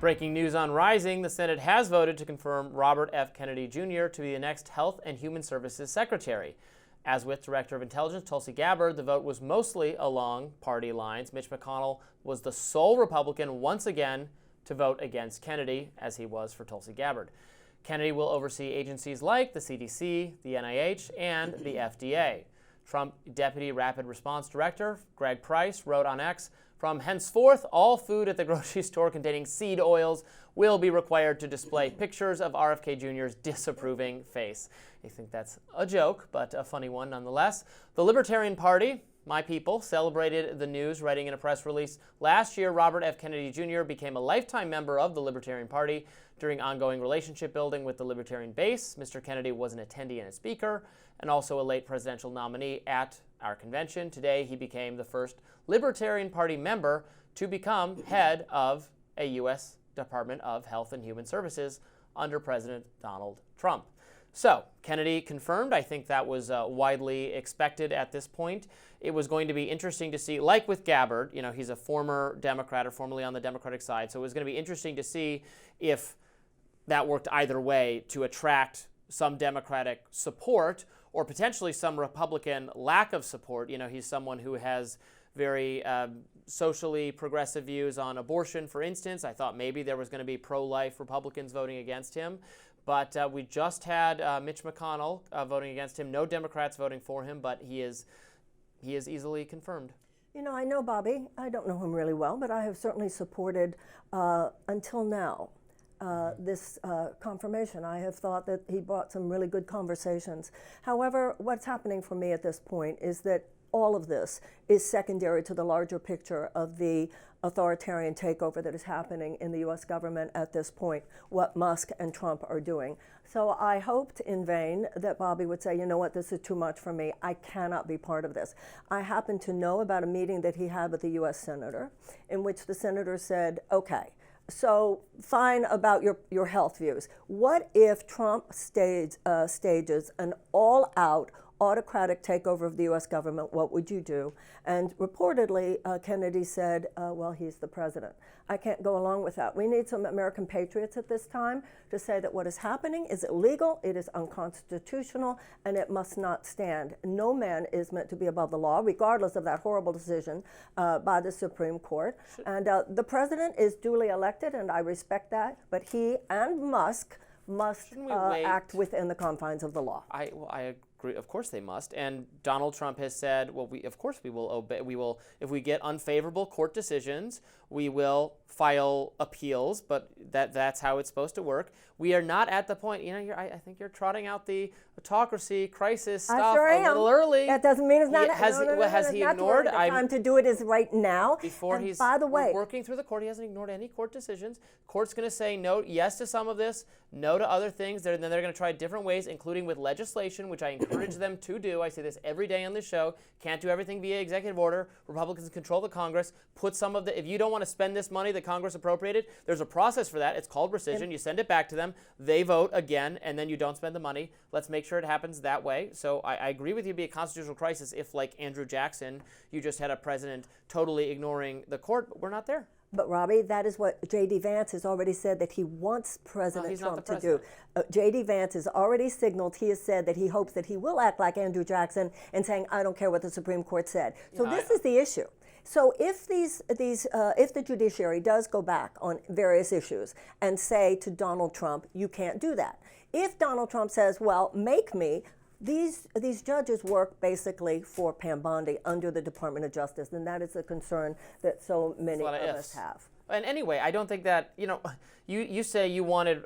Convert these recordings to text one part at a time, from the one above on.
Breaking news on Rising, the Senate has voted to confirm Robert F. Kennedy Jr. to be the next Health and Human Services Secretary. As with Director of Intelligence Tulsi Gabbard, the vote was mostly along party lines. Mitch McConnell was the sole Republican once again to vote against Kennedy, as he was for Tulsi Gabbard. Kennedy will oversee agencies like the CDC, the NIH, and the FDA. Trump Deputy Rapid Response Director Greg Price wrote on X, "From henceforth, all food at the grocery store containing seed oils will be required to display pictures of RFK Jr.'s disapproving face." I think that's a joke, but a funny one nonetheless. The Libertarian Party, my people, celebrated the news, writing in a press release, "Last year, Robert F. Kennedy Jr. became a lifetime member of the Libertarian Party. During ongoing relationship building with the Libertarian base, Mr. Kennedy was an attendee and a speaker, and also a late presidential nominee at our convention. Today, he became the first Libertarian Party member to become head of a U.S. Department of Health and Human Services under President Donald Trump." So, Kennedy confirmed. I think that was widely expected at this point. It was going to be interesting to see, like with Gabbard, you know, he's a former Democrat or formerly on the Democratic side, so it was going to be interesting to see if that worked either way to attract some Democratic support or potentially some Republican lack of support. You know, he's someone who has very socially progressive views on abortion, for instance. I thought maybe there was going to be pro-life Republicans voting against him. But we just had Mitch McConnell voting against him. No Democrats voting for him, but he is easily confirmed. You know, I know Bobby. I don't know him really well, but I have certainly supported, until now, this confirmation. I have thought that he brought some really good conversations. However, what's happening for me at this point is that all of this is secondary to the larger picture of the authoritarian takeover that is happening in the U.S. government at this point, what Musk and Trump are doing. So I hoped in vain that Bobby would say, you know what, this is too much for me. I cannot be part of this. I happen to know about a meeting that he had with the U.S. senator in which the senator said, okay, so fine about your health views. What if Trump stages an all-out autocratic takeover of the U.S. government? What would you do? And reportedly, Kennedy said, well, he's the president. I can't go along with that. We need some American patriots at this time to say that what is happening is illegal, it is unconstitutional, and it must not stand. No man is meant to be above the law, regardless of that horrible decision by the Supreme Court. And the president is duly elected, and I respect that, but he and Musk must act within the confines of the law. I agree. Of course they must. And Donald Trump has said, well, of course we will obey. We will, if we get unfavorable court decisions, we will file appeals, but that's how it's supposed to work. We are not at the point, you know, I think you're trotting out the autocracy crisis stuff a little early. That doesn't mean it's not. Has he ignored? The time to do it is right now. Before and he's by the way, working through the court, he hasn't ignored any court decisions. Court's going to say no, yes to some of this, no to other things. Then they're going to try different ways, including with legislation, which I encourage them to do. I say this every day on this show. Can't do everything via executive order. Republicans control the Congress. Put some of the, if you don't want to spend this money that Congress appropriated, there's a process for that. It's called rescission. You send it back to them. They vote again, and then you don't spend the money. Let's make sure it happens that way. So I agree with you, it'd be a constitutional crisis if, like Andrew Jackson, you just had a president totally ignoring the court, but we're not there. But Robby, that is what J.D. Vance has already said that he wants President Trump to do. J.D. Vance has already signaled, he has said that he hopes that he will act like Andrew Jackson and saying, I don't care what the Supreme Court said. So this is the issue. So if if the judiciary does go back on various issues and say to Donald Trump, you can't do that. If Donald Trump says, well, make me, these judges work basically for Pam Bondi under the Department of Justice, and that is a concern that so many of us have. And anyway, I don't think that, you know, you say you wanted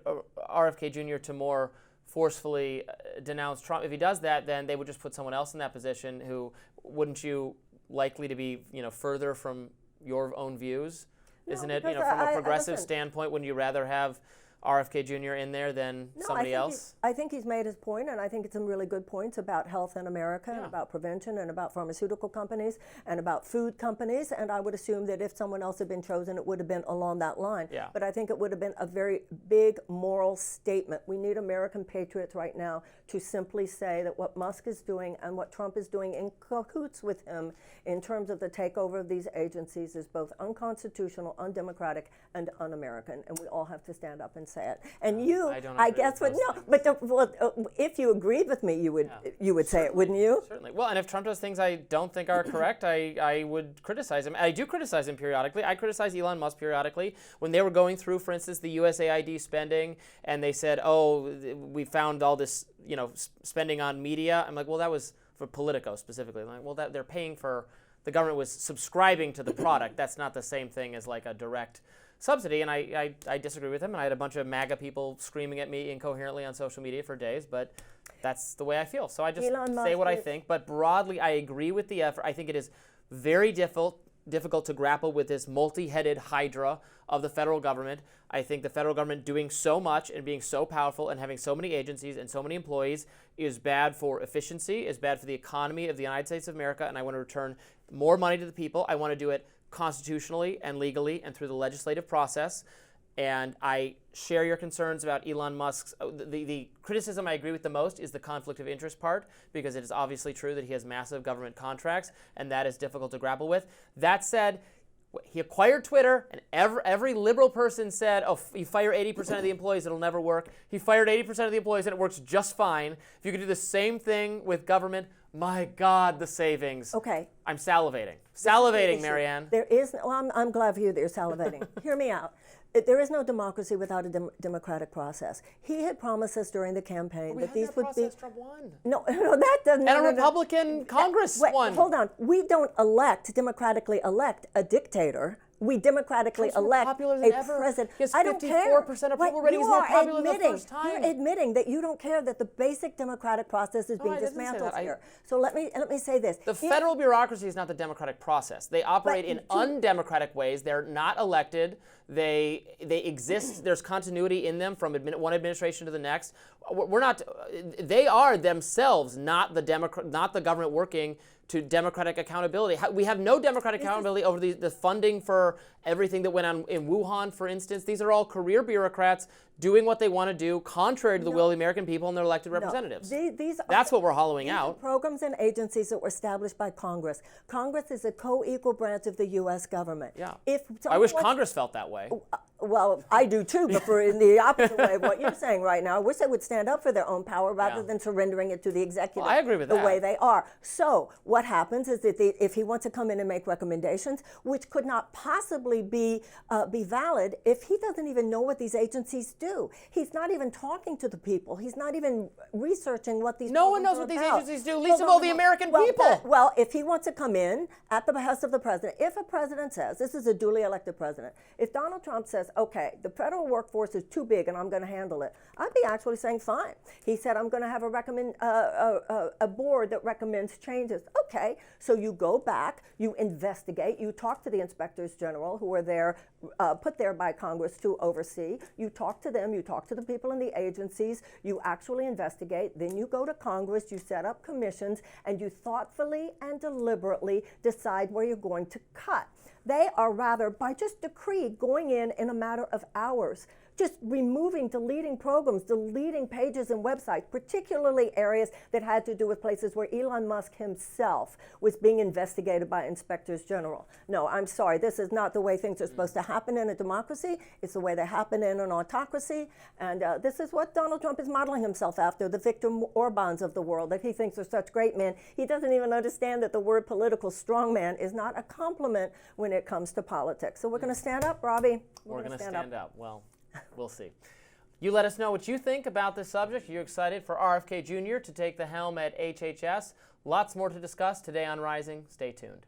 RFK Jr. to more forcefully denounce Trump. If he does that, then they would just put someone else in that position who, wouldn't you likely to be, you know, further from your own views? Isn't it, you know, from a progressive standpoint, wouldn't you rather have RFK Jr. in there than somebody else? I think he's made his point, and I think it's some really good points about health in America, and about prevention, and about pharmaceutical companies, and about food companies. And I would assume that if someone else had been chosen, it would have been along that line. Yeah. But I think it would have been a very big moral statement. We need American patriots right now to simply say that what Musk is doing and what Trump is doing in cahoots with him in terms of the takeover of these agencies is both unconstitutional, undemocratic, and un-American. And we all have to stand up and say it. And I guess, if you agreed with me, you would say it, wouldn't you? Certainly. Well, and if Trump does things I don't think are correct, I would criticize him. I do criticize him periodically. I criticize Elon Musk periodically. When they were going through, for instance, the USAID spending, and they said, oh, we found all this, spending on media. I'm like, well, that was for Politico specifically. I'm like, well, they're paying for, the government was subscribing to the product. That's not the same thing as like a direct subsidy. And I disagree with him. And I had a bunch of MAGA people screaming at me incoherently on social media for days, but that's the way I feel. So I just say what I think. But broadly, I agree with the effort. I think it is very difficult to grapple with this multi-headed hydra of the federal government. I think the federal government doing so much and being so powerful and having so many agencies and so many employees is bad for efficiency, is bad for the economy of the United States of America, and I want to return more money to the people. I want to do it constitutionally and legally and through the legislative process. And I share your concerns about Elon Musk's, the criticism I agree with the most is the conflict of interest part, because it is obviously true that he has massive government contracts, and that is difficult to grapple with. That said, he acquired Twitter, and every liberal person said, oh, you fire 80% of the employees, it'll never work. He fired 80% of the employees, and it works just fine. If you could do the same thing with government, my God, the savings. Okay. I'm salivating. Salivating, Marianne. There is, well, I'm glad for you that you're salivating. Hear me out. There is no democracy without a democratic process. He had promised us during the campaign that these would be. Trump won. No, that doesn't. And a Republican Congress won. Hold on. We don't democratically elect a dictator. We democratically elect a president. He has 54% I don't care. approval rating. He's more popular than the first time. You're admitting that you don't care that the basic democratic process is being dismantled here. So let me say this. The federal bureaucracy is not the democratic process. They operate in undemocratic ways. They're not elected. They exist. There's continuity in them from one administration to the next. We're not. They are themselves not the government working to democratic accountability. We have no democratic accountability over the funding for everything that went on in Wuhan, for instance. These are all career bureaucrats doing what they want to do, contrary to the will of the American people and their elected representatives. That's what we're hollowing out. Programs and agencies that were established by Congress. Congress is a co-equal branch of the U.S. government. Yeah. I wish Congress felt that way. Well, I do too, but in the opposite way of what you're saying right now. I wish they would stand up for their own power rather than surrendering it to the executive. Well, I agree with that. The way they are. So what happens is that if he wants to come in and make recommendations, which could not possibly be valid if he doesn't even know what these agencies do. He's not even talking to the people. He's not even researching what these. No one knows what these agencies do, least of all the American people. Well, if he wants to come in at the behest of the president, if a president says, this is a duly elected president, if Donald Trump says, okay, the federal workforce is too big and I'm going to handle it, I'd be actually saying fine. He said, I'm going to have a board that recommends changes. Okay, so you go back, you investigate, you talk to the inspectors general who are there, put there by Congress to oversee. You talk to them, you talk to the people in the agencies, you actually investigate, then you go to Congress, you set up commissions, and you thoughtfully and deliberately decide where you're going to cut. They are rather, by just decree, going in a matter of hours, just removing, deleting programs, deleting pages and websites, particularly areas that had to do with places where Elon Musk himself was being investigated by inspectors general. No, I'm sorry, this is not the way things are supposed to happen in a democracy. It's the way they happen in an autocracy. And this is what Donald Trump is modeling himself after, the Viktor Orbáns of the world that he thinks are such great men. He doesn't even understand that the word political strongman is not a compliment when it comes to politics. So we're going to stand up, Robby. We're going to stand up. Well, we'll see. You let us know what you think about this subject. Are you excited for RFK Jr. to take the helm at HHS? Lots more to discuss today on Rising. Stay tuned.